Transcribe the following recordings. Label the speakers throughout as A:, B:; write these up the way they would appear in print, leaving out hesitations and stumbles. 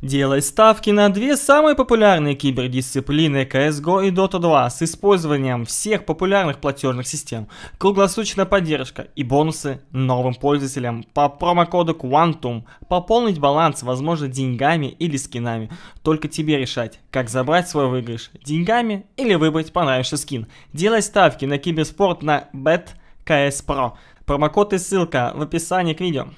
A: Делай ставки на две самые популярные кибердисциплины CSGO и Dota 2 с использованием всех популярных платежных систем, круглосуточная поддержка и бонусы новым пользователям по промокоду Quantum. Пополнить баланс возможно деньгами или скинами. Только тебе решать, как забрать свой выигрыш, деньгами или выбрать понравившийся скин. Делай ставки на киберспорт на BetKS Pro. Промокод и ссылка в описании к видео.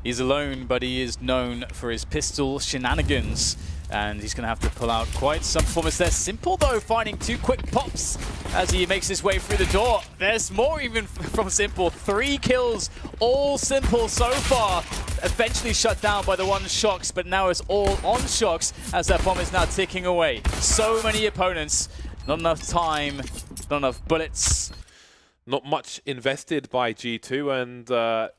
B: He's alone, but he is known for his pistol shenanigans, and he's going to have to pull out quite some performance there. Simple, though, finding two quick pops as he makes his way through the door. There's more even from Simple. 3 kills, all Simple so far. Eventually shut down by the one Shocks, but now it's all on Shocks as that bomb is now ticking away. So many opponents, not enough time, not enough bullets.
C: Not much invested by G2, and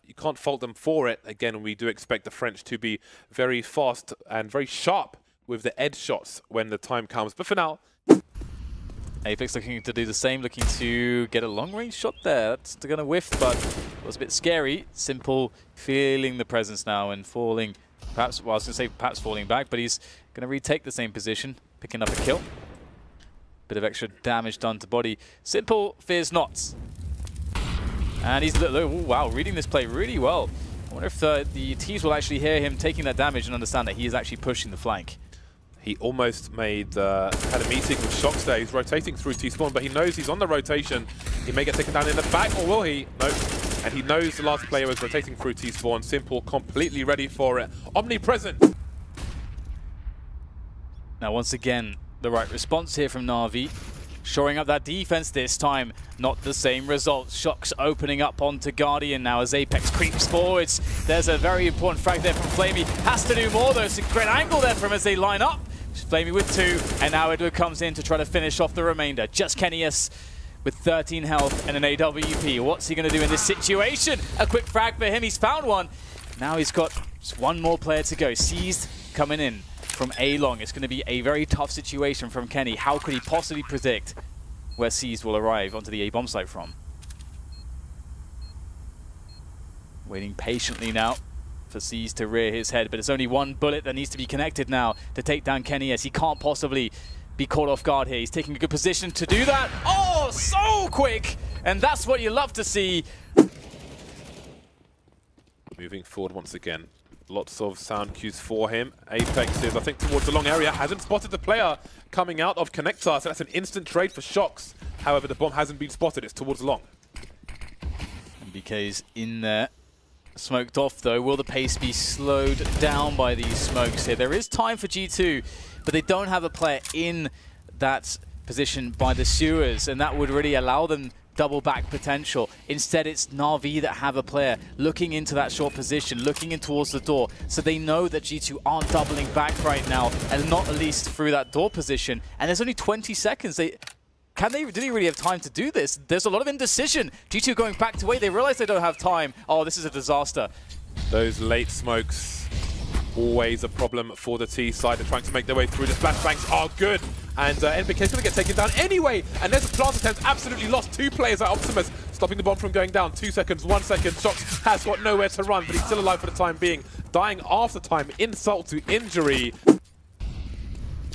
C: you can't fault them for it. Again, we do expect the French to be very fast and very sharp with the edge shots when the time comes. But for now,
B: Apex looking to do the same, looking to get a long-range shot there. That's going to whiff, but it was a bit scary. Simple feeling the presence now and falling, perhaps, well, I was going to say perhaps falling back, but he's going to retake the same position, picking up a kill. Bit of extra damage done to body. Simple fears not. And he's, oh, wow, reading this play really well. I wonder if the T's will actually hear him taking that damage and understand that he is actually pushing the flank.
C: he almost had a meeting with Shocks there. He's rotating through T-spawn, but he knows he's on the rotation. He may get taken down in the back, or will he? No. And he knows the last player is rotating through T-spawn. Simple, completely ready for it. Omnipresent.
B: Now, once again, the right response here from Na'Vi. Shoring up that defense this time. Not the same result. Shocks opening up onto Guardian now as Apex creeps forwards. There's a very important frag there from Flamey. Has to do more though. It's a great angle there from him as they line up. Flamey with 2, and now Edward comes in to try to finish off the remainder. Just Kennyus with 13 health and an AWP. What's he going to do in this situation? A quick frag for him. He's found one. Now he's got just one more player to go. Seized coming in from A-Long. It's going to be a very tough situation from Kenny. How could he possibly predict where Seized will arrive onto the A-bomb site from? Waiting patiently now for Seized to rear his head, but it's only one bullet that needs to be connected now to take down Kenny, as he can't possibly be caught off guard here. He's taking a good position to do that. Oh, so quick! And that's what you love to see.
C: Moving forward once again. Lots of sound cues for him. Apex is, I think, towards the long area. Hasn't spotted the player coming out of Connector, so that's an instant trade for Shocks. However, the bomb hasn't been spotted. It's towards long.
B: MBK's in there. Smoked off, though. Will the pace be slowed down by these smokes here? There is time for G2, but they don't have a player in that position by the sewers, and that would really allow them double back potential. Instead, it's Na'Vi that have a player looking into that short position, looking in towards the door, so they know that G2 aren't doubling back right now, and not at least through that door position. And there's only 20 seconds. Do they really have time to do this? There's a lot of indecision. G2 going back to wait. They realize they don't have time. Oh, this is a disaster.
C: Those late smokes, always a problem for the T side. They're trying to make their way through. The flashbangs are good. And NBK's going to get taken down anyway. And there's a plant attempt. Absolutely lost 2 players at Optimus, stopping the bomb from going down. 2 seconds, 1 second. Shocks has got nowhere to run, but he's still alive for the time being. Dying after time. Insult to injury.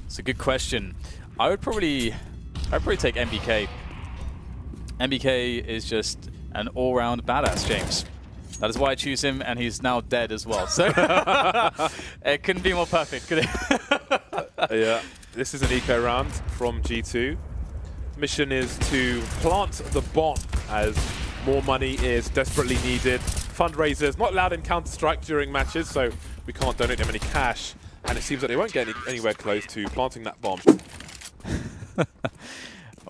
B: It's a good question. I'd probably take MBK. MBK is just an all-round badass, James. That is why I choose him, and he's now dead as well. So it couldn't be more perfect, could it?
C: Yeah, this is an eco round from G2. Mission is to plant the bomb as more money is desperately needed. Fundraisers not allowed in Counter-Strike during matches, so we can't donate them any cash. And it seems that they won't get anywhere close to planting that bomb.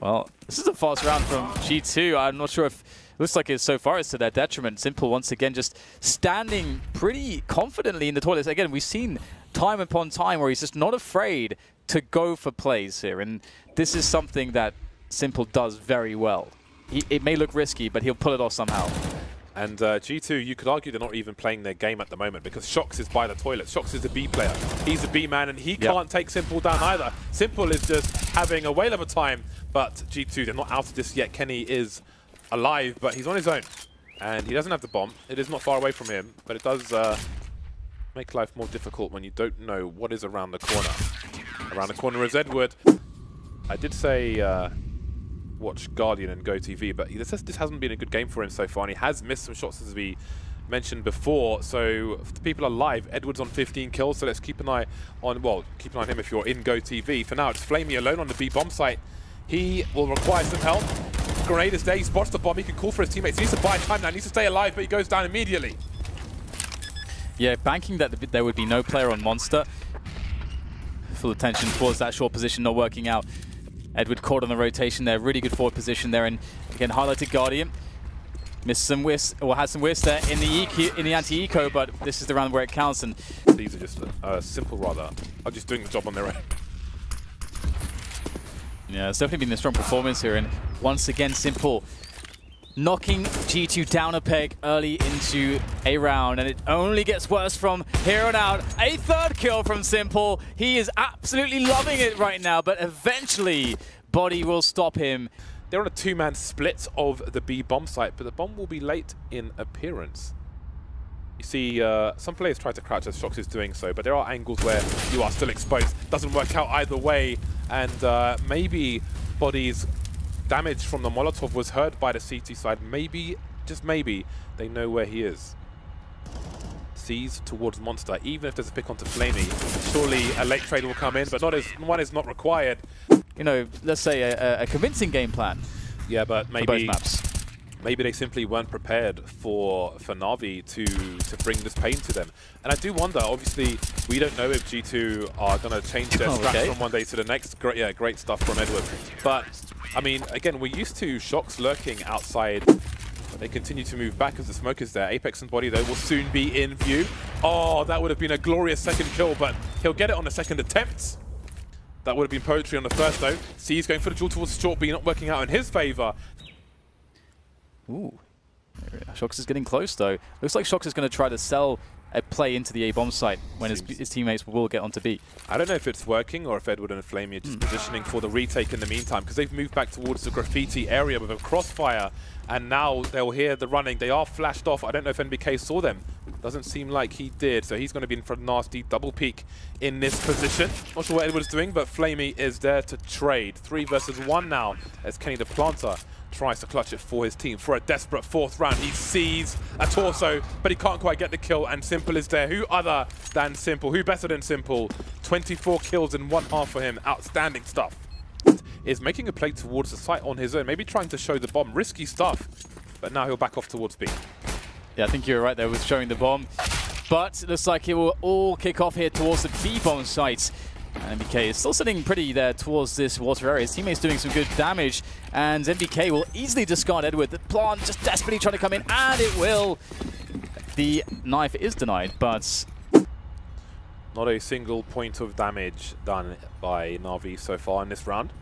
B: Well, this is a fast round from G2. I'm not sure if it looks like so far it's to their detriment. Simple once again just standing pretty confidently in the toilets. Again, we've seen time upon time where he's just not afraid to go for plays here. And this is something that Simple does very well. It may look risky, but he'll pull it off somehow.
C: And G2, you could argue they're not even playing their game at the moment because Shocks is by the toilet. Shocks is a B player. He's a B man, and he can't take Simple down either. Simple is just having a whale of a time, but G2, they're not out of this yet. Kenny is alive, but he's on his own. And he doesn't have the bomb. It is not far away from him, but it does make life more difficult when you don't know what is around the corner. Around the corner is Edward. I did say watch Guardian and GoTV, but this hasn't been a good game for him so far, and he has missed some shots as we mentioned before. So if the people are live, Edward's on 15 kills, so let's keep an eye on, well, keep an eye on him if you're in GoTV. For now, it's Flamey alone on the B bomb site. He will require some help. Grenade is there, he spots the bomb, he can call for his teammates. He needs to buy time now, he needs to stay alive, but he goes down immediately.
B: Yeah, banking that there would be no player on Monster. Full attention towards that short position, not working out. Edward caught on the rotation there, really good forward position there, and again highlighted Guardian. Missed some whiffs, or had some whiffs there in the EQ, in the anti-eco, but this is the round where it counts. And
C: these are just simple, rather, are just doing the job on their own.
B: Yeah, it's definitely been a strong performance here, and once again, Simple knocking G2 down a peg early into a round, and it only gets worse from here on out. A third kill from Simple. He is absolutely loving it right now, but eventually, Body will stop him.
C: They're on a two-man split of the B bomb site, but the bomb will be late in appearance. You see, some players try to crouch as Shox is doing so, but there are angles where you are still exposed. Doesn't work out either way, and maybe Body's damage from the Molotov was heard by the CT side. Maybe, just maybe, they know where he is. Sees towards Monster, even if there's a pick onto Flamey. Surely a late trade will come in, but one is not required.
B: You know, let's say a convincing game plan.
C: Yeah, but maybe
B: for both maps.
C: Maybe they simply weren't prepared for Na'Vi to bring this pain to them. And I do wonder, obviously, we don't know if G2 are going to change their strats from one day to the next. Great stuff from Edward. But, I mean, again, we're used to Shox lurking outside. They continue to move back as the smoke is there. Apex and Body, though, will soon be in view. Oh, that would have been a glorious second kill, but he'll get it on the second attempt. That would have been poetry on the first, though. C's going for the duel towards Short B, not working out in his favor.
B: Ooh. Shox is getting close, though. Looks like Shox is going to try to sell a play into the A bomb site when his teammates will get onto B.
C: I don't know if it's working or if Edward and Flamey are just positioning for the retake in the meantime, because they've moved back towards the graffiti area with a crossfire, and now they'll hear the running. They are flashed off. I don't know if NBK saw them. Doesn't seem like he did, so he's going to be in for a nasty double peek in this position. Not sure what Edward's doing, but Flamey is there to trade. 3 versus 1 now as Kenny the Planter tries to clutch it for his team for a desperate 4th round. He sees a torso, but he can't quite get the kill, and Simple is there. Who other than Simple? Who better than Simple? 24 kills in 1/2 for him. Outstanding stuff. Is making a play towards the site on his own, maybe trying to show the bomb. Risky stuff, but now he'll back off towards B.
B: Yeah, I think you're right there with showing the bomb, but it looks like it will all kick off here towards the B bomb site. And NBK is still sitting pretty there towards this water area. His teammate's doing some good damage, and NBK will easily discard Edward. The Plant just desperately trying to come in, and it will. The knife is denied, but
C: not a single point of damage done by Na'Vi so far in this round.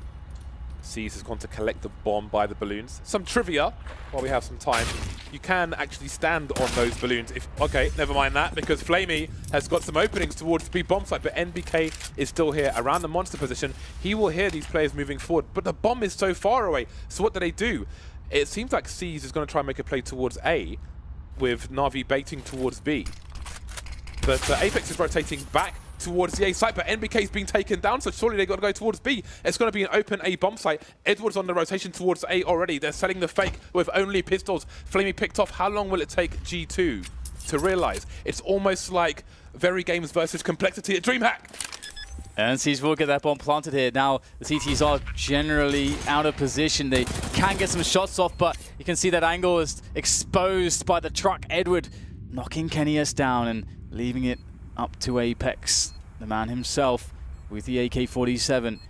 C: C's has gone to collect the bomb by the balloons. Some trivia, while we have some time. You can actually stand on those balloons. Okay, never mind that, because Flamey has got some openings towards the bomb site, but NBK is still here around the Monster position. He will hear these players moving forward, but the bomb is so far away. So what do? It seems like C's is going to try and make a play towards A, with Na'Vi baiting towards B. But Apex is rotating back towards the A site, but NBK's being taken down, so surely they've got to go towards B. It's going to be an open A bomb site. Edward's on the rotation towards A already. They're selling the fake with only pistols. Flamey picked off. How long will it take G2 to realize? It's almost like Very Games versus Complexity at DreamHack.
B: And C's will get that bomb planted here. Now, the CTs are generally out of position. They can get some shots off, but you can see that angle is exposed by the truck. Edward knocking Kenny's down and leaving it up to Apex, the man himself with the AK-47.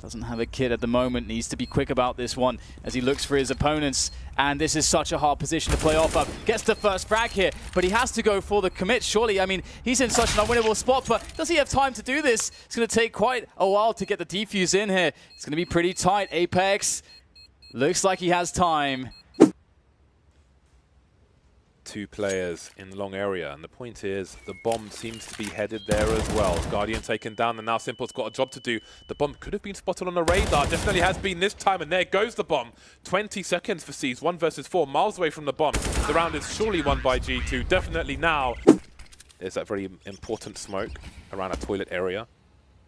B: Doesn't have a kit at the moment, needs to be quick about this one as he looks for his opponents. And this is such a hard position to play off of. Gets the first frag here, but he has to go for the commit, surely. I mean, he's in such an unwinnable spot, but does he have time to do this? It's going to take quite a while to get the defuse in here. It's going to be pretty tight. Apex looks like he has time.
C: 2 players in the long area, and the point is the bomb seems to be headed there as well. Guardian taken down, and now Simple's got a job to do. The bomb could have been spotted on the radar, definitely has been this time, and there goes the bomb. 20 seconds for C's, 1 versus 4, miles away from the bomb. The round is surely won by G2, definitely now. There's that very important smoke around a toilet area.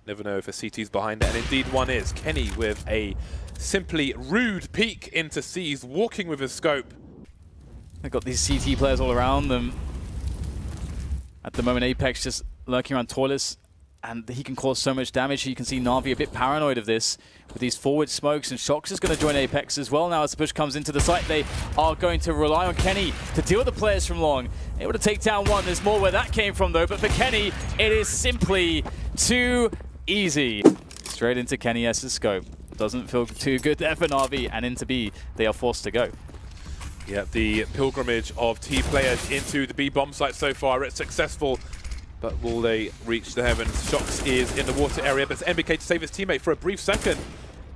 C: Never know if a CT's behind it, and indeed one is. Kenny with a simply rude peek into C's, walking with his scope.
B: They've got these CT players all around them. At the moment, Apex just lurking around toilets, and he can cause so much damage. You can see Na'Vi a bit paranoid of this with these forward smokes, and Shox is going to join Apex as well now as the push comes into the site. They are going to rely on Kenny to deal with the players from long. Able to take down one. There's more where that came from though, but for Kenny, it is simply too easy. Straight into Kenny S's scope. Doesn't feel too good there for Na'Vi, and into B, they are forced to go.
C: Yeah, the pilgrimage of T players into the B bomb site so far, it's successful. But will they reach the heavens? Shox is in the water area, but it's NBK to save his teammate for a brief second.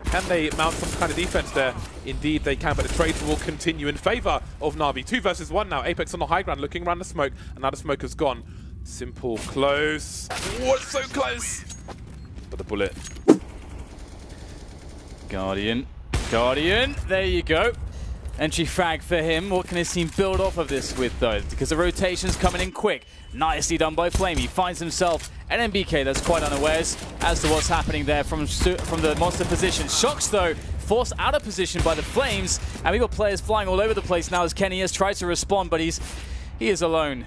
C: Can they mount some kind of defense there? Indeed they can, but the trade will continue in favor of Na'Vi. 2 versus 1 now. Apex on the high ground, looking around the smoke, and now the smoke has gone. Simple, close. Oh, it's so close! But the bullet.
B: Guardian, there you go. Entry frag for him. What can his team build off of this with though? Because the rotation's coming in quick. Nicely done by Flame. He finds himself an NBK that's quite unawares as to what's happening there from the monster position. Shox though, forced out of position by the Flames, and we've got players flying all over the place now as Kenny has tried to respond, but he is alone,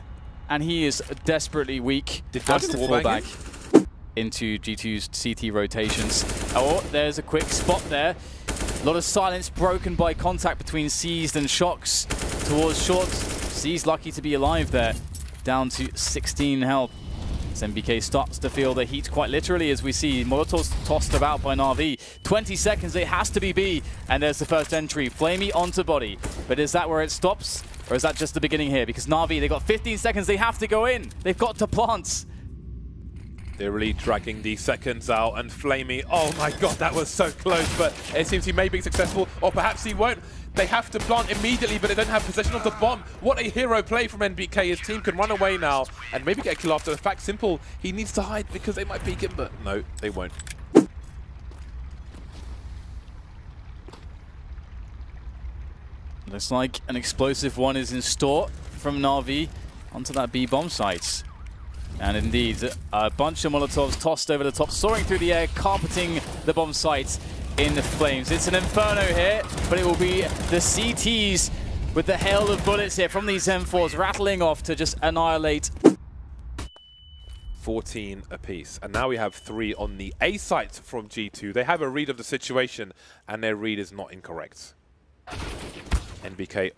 B: and he is desperately weak. Has to fall back into G2's CT rotations. Oh, there's a quick spot there. A lot of silence broken by contact between Seized and Shox towards short. Seized lucky to be alive there, down to 16 health. As NBK starts to feel the heat quite literally as we see Molotovs tossed about by Na'Vi. 20 seconds, it has to be B, and there's the first entry. Flamey onto body, but is that where it stops? Or is that just the beginning here? Because Na'Vi, they've got 15 seconds, they have to go in. They've got to plant.
C: They're really dragging the seconds out, and Flamey, oh my god, that was so close, but it seems he may be successful, or perhaps he won't. They have to plant immediately, but they don't have possession of the bomb. What a hero play from NBK. His team can run away now, and maybe get a kill after the fact. Simple, he needs to hide because they might peek him, but no, they won't.
B: Looks like an explosive one is in store from Na'Vi onto that B bomb site. And indeed, a bunch of Molotovs tossed over the top, soaring through the air, carpeting the bomb site in the flames. It's an inferno here, but it will be the CTs with the hail of bullets here from these M4s rattling off to just annihilate.
C: 14 apiece, and now we have 3 on the A site from G2. They have a read of the situation, and their read is not incorrect. NBK,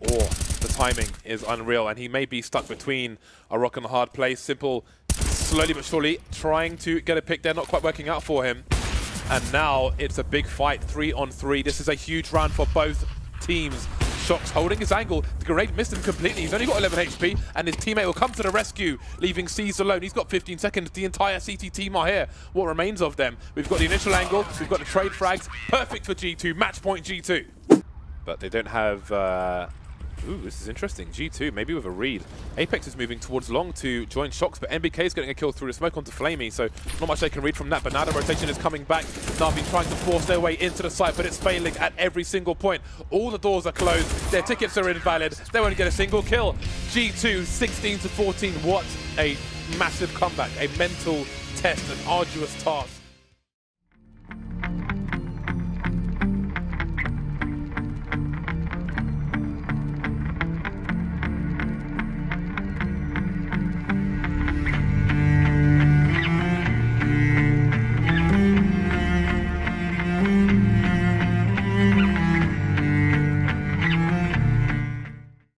C: the timing is unreal, and he may be stuck between a rock and a hard place. Simple, slowly but surely, trying to get a pick there, not quite working out for him. And now it's a big fight, 3 on 3. This is a huge round for both teams. Shox holding his angle. The grenade missed him completely. He's only got 11 HP, and his teammate will come to the rescue, leaving Seized alone. He's got 15 seconds. The entire CT team are here. What remains of them? We've got the initial angle. We've got the trade frags. Perfect for G2. Match point G2. But they don't have... Ooh, this is interesting. G2, maybe with a read. Apex is moving towards long to join Shox, but NBK is getting a kill through the smoke onto Flamey, so not much they can read from that. But now the rotation is coming back. Na'Vi trying to force their way into the site, but it's failing at every single point. All the doors are closed. Their tickets are invalid. They won't get a single kill. G2, 16 to 14. What a massive comeback. A mental test, an arduous task.